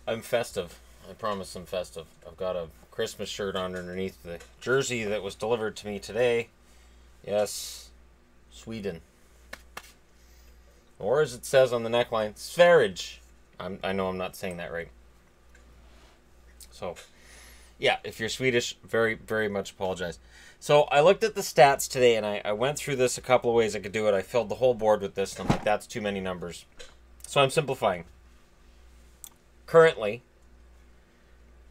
I'm festive. I promise I'm festive. I've got a Christmas shirt on underneath the jersey that was delivered to me today. Yes, Sweden. Or as it says on the neckline, Sverige. I know I'm not saying that right. So, yeah, if you're Swedish, very, very much apologize. So I looked at the stats today, and I went through this a couple of ways I could do it. I filled the whole board with this, and I'm like, that's too many numbers. So I'm simplifying. Currently,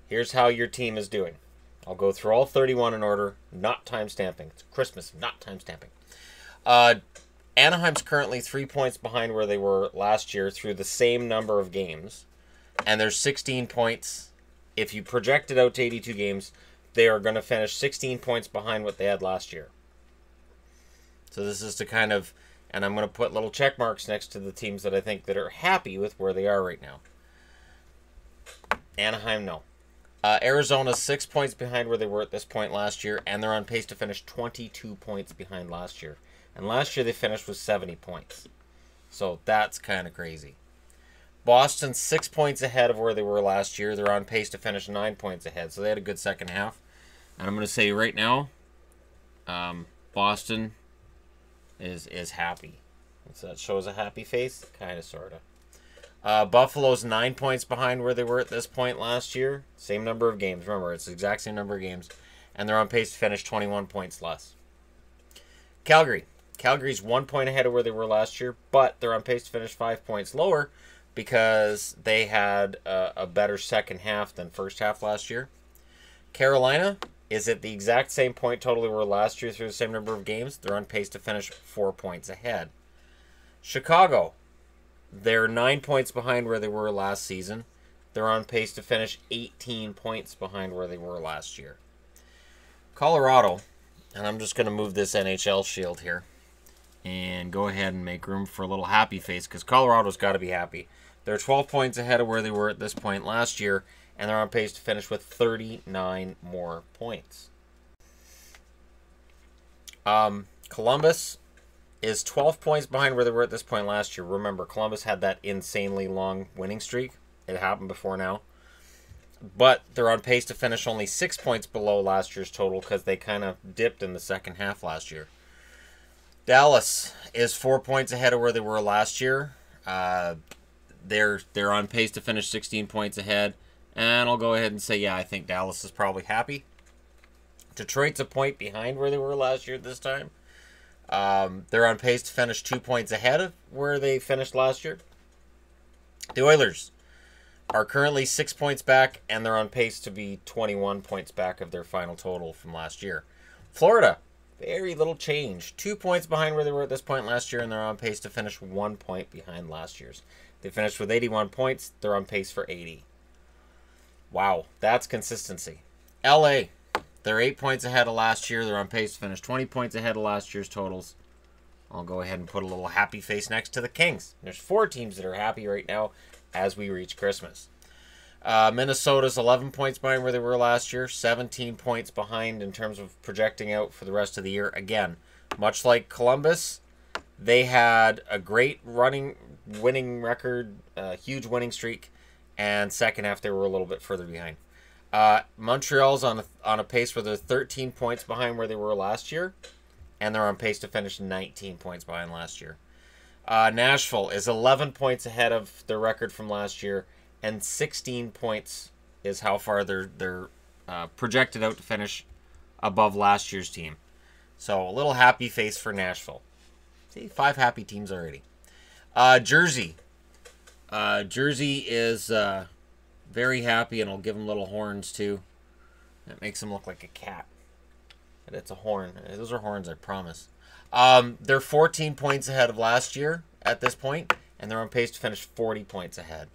here's how your team is doing. I'll go through all 31 in order, not time stamping. It's Christmas, not time stamping. Anaheim's currently 3 points behind where they were last year through the same number of games. And there's 16 points. If you project it out to 82 games, they are going to finish 16 points behind what they had last year. So this is to kind of, and I'm going to put little check marks next to the teams that I think that are happy with where they are right now. Anaheim, no. Arizona's 6 points behind where they were at this point last year, and they're on pace to finish 22 points behind last year. And last year they finished with 70 points. So that's kind of crazy. Boston's 6 points ahead of where they were last year. They're on pace to finish 9 points ahead. So they had a good second half. And I'm going to say right now, Boston is happy. So that shows a happy face? Kind of, sort of. Buffalo's 9 points behind where they were at this point last year. Same number of games. Remember, it's the exact same number of games. And they're on pace to finish 21 points less. Calgary's 1 point ahead of where they were last year, but they're on pace to finish 5 points lower because they had a better second half than first half last year. Carolina is at the exact same point total they were last year through the same number of games. They're on pace to finish 4 points ahead. Chicago, they're 9 points behind where they were last season. They're on pace to finish 18 points behind where they were last year. Colorado, and I'm just going to move this NHL shield here and go ahead and make room for a little happy face because Colorado's got to be happy. They're 12 points ahead of where they were at this point last year, and they're on pace to finish with 39 more points. Columbus is 12 points behind where they were at this point last year. Remember, Columbus had that insanely long winning streak. It happened before now. But they're on pace to finish only 6 points below last year's total because they kind of dipped in the second half last year. Dallas is 4 points ahead of where they were last year. They're on pace to finish 16 points ahead. And I'll go ahead and say, yeah, I think Dallas is probably happy. Detroit's a point behind where they were last year at this time. They're on pace to finish 2 points ahead of where they finished last year. The Oilers are currently 6 points back, and they're on pace to be 21 points back of their final total from last year. Florida, very little change. 2 points behind where they were at this point last year, and they're on pace to finish 1 point behind last year's. They finished with 81 points. They're on pace for 80. Wow, that's consistency. LA, they're 8 points ahead of last year. They're on pace to finish 20 points ahead of last year's totals. I'll go ahead and put a little happy face next to the Kings. There's 4 teams that are happy right now as we reach Christmas. Minnesota's 11 points behind where they were last year. 17 points behind in terms of projecting out for the rest of the year. Again, much like Columbus, they had a great winning record, huge winning streak, and second half they were a little bit further behind. Montreal's on a pace where they're 13 points behind where they were last year, and they're on pace to finish 19 points behind last year. Nashville is 11 points ahead of their record from last year, and 16 points is how far they're projected out to finish above last year's team. So a little happy face for Nashville. See, 5 happy teams already. Jersey. Jersey is very happy, and I'll give them little horns too. That makes him look like a cat. But it's a horn. Those are horns, I promise. They're 14 points ahead of last year at this point, and they're on pace to finish 40 points ahead.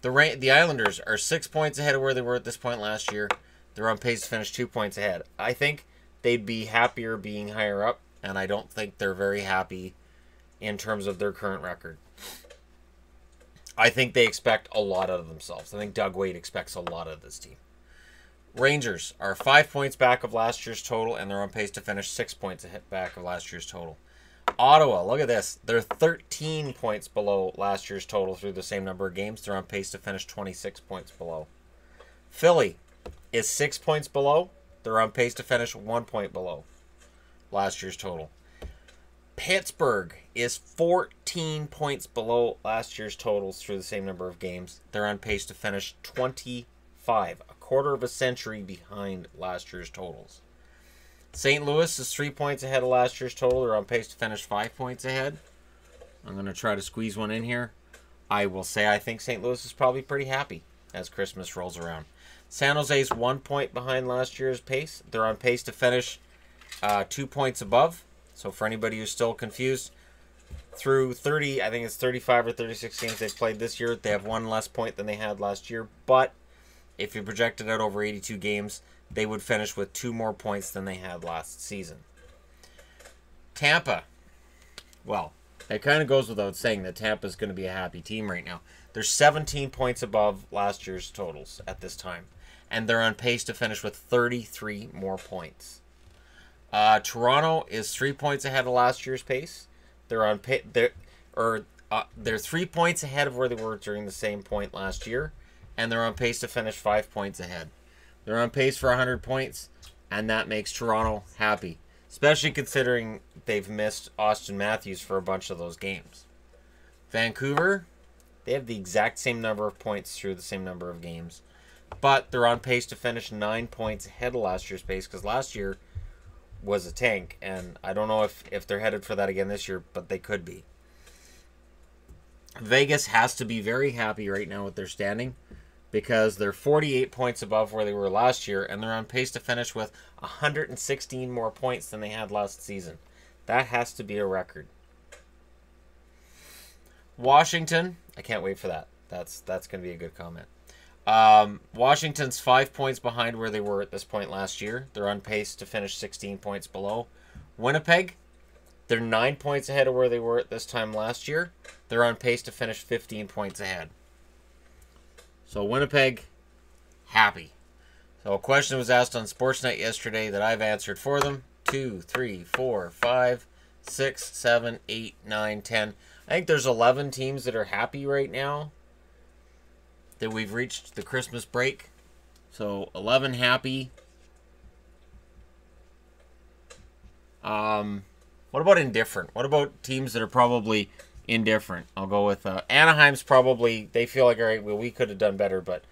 The Islanders are 6 points ahead of where they were at this point last year. They're on pace to finish 2 points ahead. I think they'd be happier being higher up, and I don't think they're very happy in terms of their current record. I think they expect a lot out of themselves. I think Doug Wade expects a lot of this team. Rangers are 5 points back of last year's total, and they're on pace to finish 6 points back of last year's total. Ottawa, look at this. They're 13 points below last year's total through the same number of games. They're on pace to finish 26 points below. Philly is 6 points below. They're on pace to finish 1 point below last year's total. Pittsburgh is 14 points below last year's totals through the same number of games. They're on pace to finish 25, a quarter of a century behind last year's totals. St. Louis is 3 points ahead of last year's total. They're on pace to finish 5 points ahead. I'm going to try to squeeze one in here. I will say I think St. Louis is probably pretty happy as Christmas rolls around. San Jose is 1 point behind last year's pace. They're on pace to finish 2 points above. So for anybody who's still confused, through 30, I think it's 35 or 36 games they've played this year, they have 1 less point than they had last year. But if you projected out over 82 games, they would finish with 2 more points than they had last season. Tampa. Well, it kind of goes without saying that Tampa is going to be a happy team right now. They're 17 points above last year's totals at this time. And they're on pace to finish with 33 more points. Toronto is 3 points ahead of last year's pace. They're 3 points ahead of where they were during the same point last year. And they're on pace to finish 5 points ahead. They're on pace for 100 points, and that makes Toronto happy, especially considering they've missed Austin Matthews for a bunch of those games. Vancouver, they have the exact same number of points through the same number of games, but they're on pace to finish 9 points ahead of last year's pace because last year was a tank, and I don't know if they're headed for that again this year, but they could be. Vegas has to be very happy right now with their standing, because they're 48 points above where they were last year, and they're on pace to finish with 116 more points than they had last season. That has to be a record. Washington, I can't wait for that. That's going to be a good comment. Washington's 5 points behind where they were at this point last year. They're on pace to finish 16 points below. Winnipeg, they're 9 points ahead of where they were at this time last year. They're on pace to finish 15 points ahead. So Winnipeg, happy. So a question was asked on Sportsnet yesterday that I've answered for them. 2, 3, 4, 5, 6, 7, 8, 9, 10. I think there's 11 teams that are happy right now that we've reached the Christmas break. So 11 happy. What about indifferent? What about teams that are probably indifferent? I'll go with Anaheim's probably, they feel like, all right, well, we could have done better, but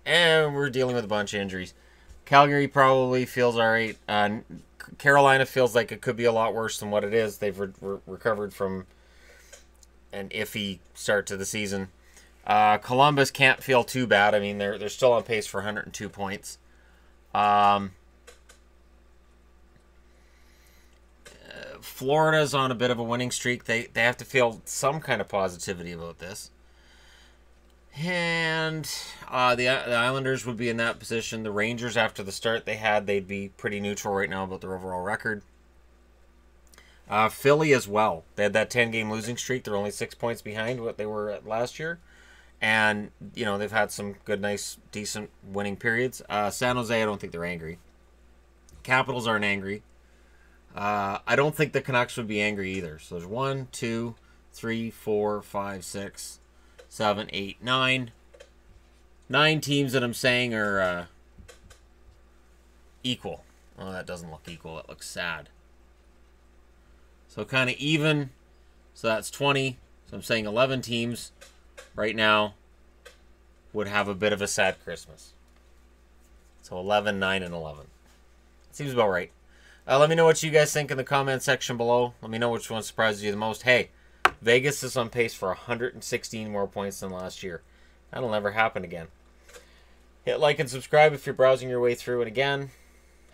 we're dealing with a bunch of injuries. Calgary probably feels all right. Carolina feels like it could be a lot worse than what it is. They've recovered from an iffy start to the season. Columbus can't feel too bad. I mean, they're still on pace for 102 points. Florida's on a bit of a winning streak. They have to feel some kind of positivity about this. And the Islanders would be in that position. The Rangers, after the start they had, they'd be pretty neutral right now about their overall record. Philly as well. They had that 10-game losing streak. They're only 6 points behind what they were at last year. And, you know, they've had some good, nice, decent winning periods. San Jose, I don't think they're angry. Capitals aren't angry. I don't think the Canucks would be angry either. So there's 1, 2, 3, 4, 5, 6, 7, 8, 9. 9 teams that I'm saying are equal. Oh, that doesn't look equal. That looks sad. So kind of even. So that's 20. So I'm saying 11 teams right now would have a bit of a sad Christmas. So 11, 9, and 11. Seems about right. Let me know what you guys think in the comment section below. Let me know which one surprises you the most. Hey, Vegas is on pace for 116 more points than last year. That'll never happen again. Hit like and subscribe if you're browsing your way through. And again,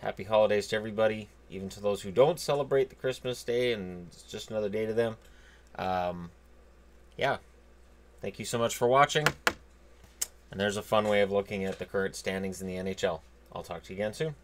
happy holidays to everybody, even to those who don't celebrate the Christmas day and it's just another day to them. Yeah. Thank you so much for watching. And there's a fun way of looking at the current standings in the NHL. I'll talk to you again soon.